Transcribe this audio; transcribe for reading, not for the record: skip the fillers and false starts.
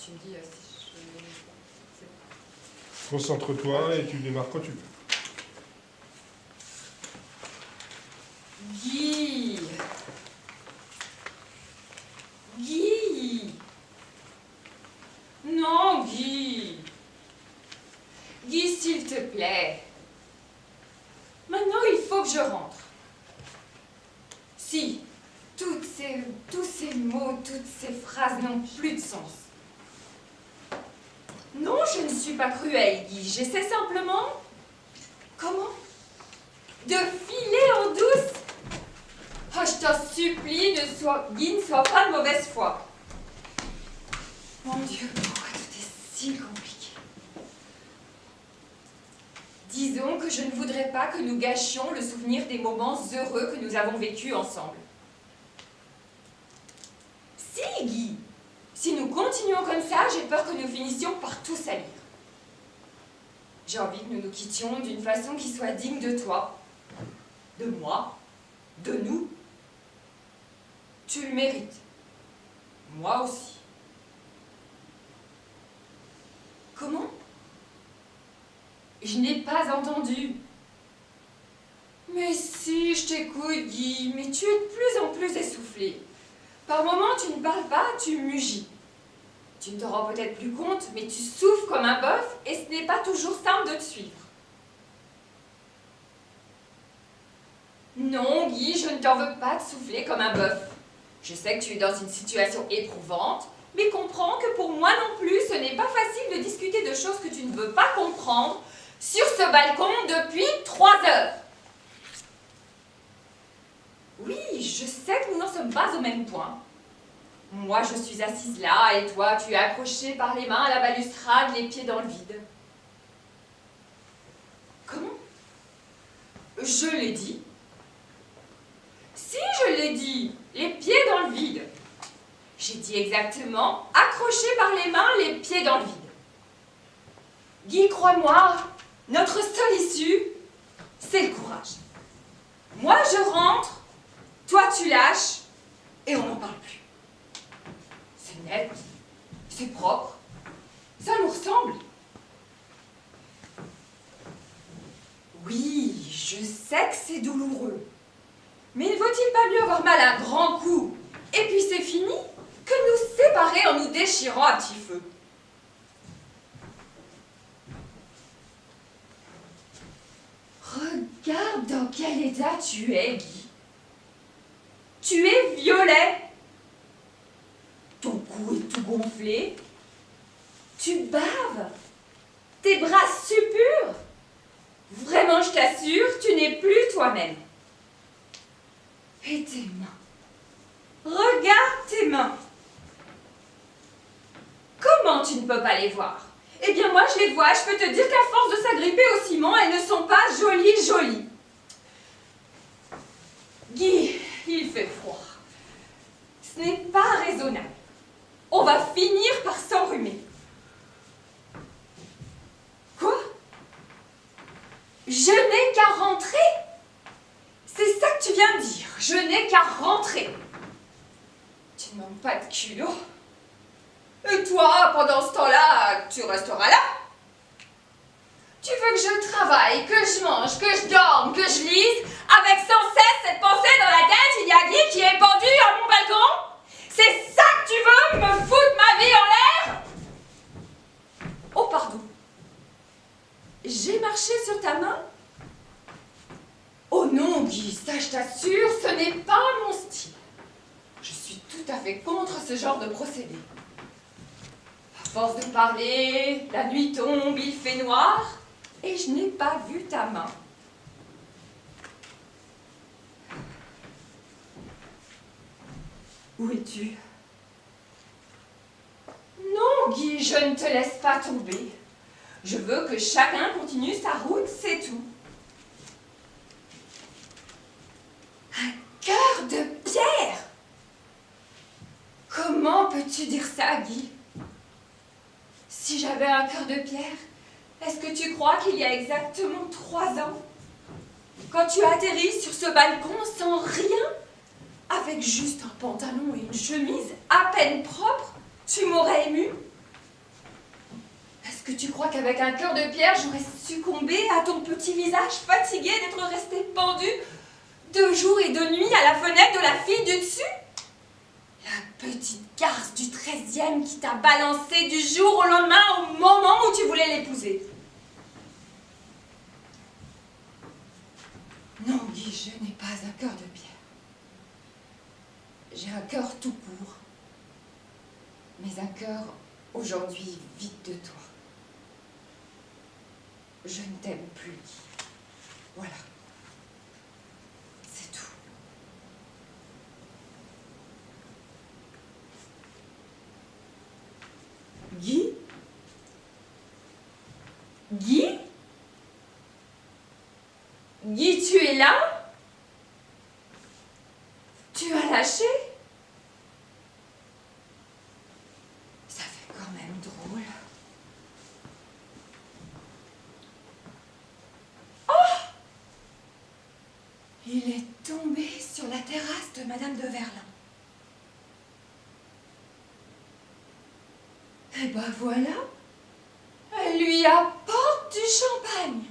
tu me dis si je... Concentre-toi et tu démarres quand tu veux. Guy! Guy! Non, Guy! Guy, s'il te plaît. Maintenant, il faut que je rentre. Si, tous ces mots, toutes ces phrases n'ont plus de sens. Non, je ne suis pas cruelle, Guy. J'essaie simplement... Comment? De filer en douce. Oh, je t'en supplie, Guy, ne sois pas de mauvaise foi. Mon Dieu, pourquoi tout est si compliqué? Disons que je ne voudrais pas que nous gâchions le souvenir des moments heureux que nous avons vécus ensemble. Si, Guy, si nous continuons comme ça, j'ai peur que nous finissions par tout salir. J'ai envie que nous nous quittions d'une façon qui soit digne de toi, de moi, de nous. Tu le mérites. Moi aussi. Comment? Je n'ai pas entendu. Mais si, je t'écoute, Guy, mais tu es de plus en plus essoufflé. Par moments, tu ne parles pas, tu mugis. Tu ne te rends peut-être plus compte, mais tu souffles comme un bœuf et ce n'est pas toujours simple de te suivre. Non, Guy, je ne t'en veux pas de souffler comme un bœuf. Je sais que tu es dans une situation éprouvante, mais comprends que pour moi non plus, ce n'est pas facile de discuter de choses que tu ne veux pas comprendre sur ce balcon depuis 3 heures. Oui, je sais que nous n'en sommes pas au même point. Moi, je suis assise là, et toi, tu es accroché par les mains à la balustrade, les pieds dans le vide. Comment? Je l'ai dit. Si, je l'ai dit, les pieds dans le vide. J'ai dit exactement, accroché par les mains, les pieds dans le vide. Guy, crois-moi, notre seule issue, c'est le courage. Moi, je rentre, toi, tu lâches, et on n'en parle plus. C'est net, c'est propre, ça nous ressemble. Oui, je sais que c'est douloureux. Mais ne vaut-il pas mieux avoir mal à un grand coup, et puis c'est fini, que nous séparer en nous déchirant à petit feu? Regarde dans quel état tu es, Guy. Tu es violet. Ton cou est tout gonflé. Tu baves. Tes bras suppurent. Vraiment, je t'assure, tu n'es plus toi-même. Et tes mains. Regarde tes mains. Comment tu ne peux pas les voir? Eh bien, moi, je les vois. Je peux te dire qu'à force de s'agripper au ciment, elles ne sont pas jolies. Guy, il fait froid. Ce n'est pas raisonnable. On va finir par s'enrhumer. Quoi? Je n'ai qu'à rentrer? C'est ça que tu viens de dire. Je n'ai qu'à rentrer. Tu ne manques pas de culot. Et toi, pendant ce temps-là, tu resteras là. Tu veux que je travaille, que je mange, que je dorme, que je lise, avec sans cesse cette pensée dans la tête, il y a Guy qui est pendu à mon balcon? C'est ça que tu veux, me foutre ma vie en l'air? Oh, pardon. J'ai marché sur ta main? Oh non, Guy, ça je t'assure, ce n'est pas mon style. Je suis tout à fait contre ce genre de procédé. À force de parler, la nuit tombe, il fait noir, et je n'ai pas vu ta main. Où es-tu? Non, Guy, je ne te laisse pas tomber. Je veux que chacun continue sa route, c'est tout. Un cœur de pierre! Comment peux-tu dire ça, Guy? Si j'avais un cœur de pierre, est-ce que tu crois qu'il y a exactement 3 ans, quand tu as atterri sur ce balcon sans rien, avec juste un pantalon et une chemise à peine propre, tu m'aurais ému? que tu crois qu'avec un cœur de pierre, j'aurais succombé à ton petit visage fatigué d'être resté pendu 2 jours et 2 nuits à la fenêtre de la fille du dessus? La petite garce du 13e qui t'a balancé du jour au lendemain au moment où tu voulais l'épouser. Non, Guy, je n'ai pas un cœur de pierre. J'ai un cœur tout court, mais un cœur aujourd'hui vide de toi. Je ne t'aime plus, Guy. Voilà. C'est tout. Guy? Guy? Guy, tu es là? Tu as lâché? Ça fait quand même drôle. Oh! Il est tombé sur la terrasse de Madame de Verlin. Et ben voilà, elle lui apporte du champagne.